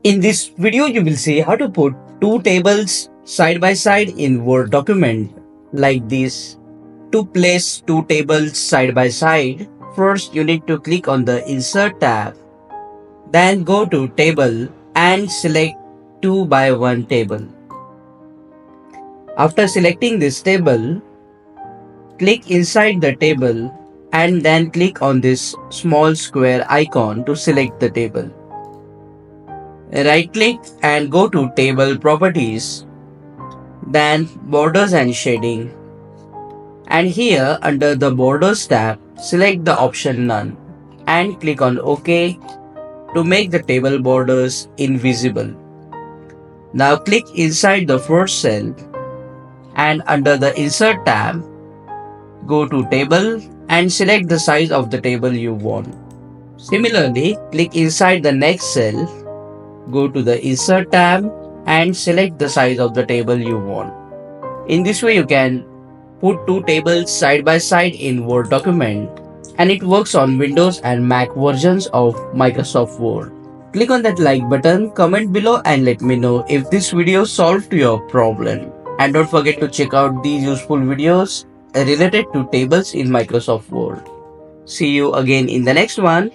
In this video, you will see how to put two tables side by side in Word document like this. To place two tables side by side, first you need to click on the Insert tab, then go to Table and select 2 by 1 table. After selecting this table, click inside the table and then click on this small square icon to select the table. Right click and go to Table Properties, then Borders and Shading, and here under the Borders tab, select the option None and click on OK to make the table borders invisible. Now click inside the first cell and under the Insert tab, go to Table and select the size of the table you want. Similarly, click inside the next cell, go to the Insert tab and select the size of the table you want. In this way, you can put two tables side by side in Word document, and it works on Windows and Mac versions of Microsoft Word. Click on that like button, comment below and let me know if this video solved your problem. And don't forget to check out these useful videos related to tables in Microsoft Word. See you again in the next one.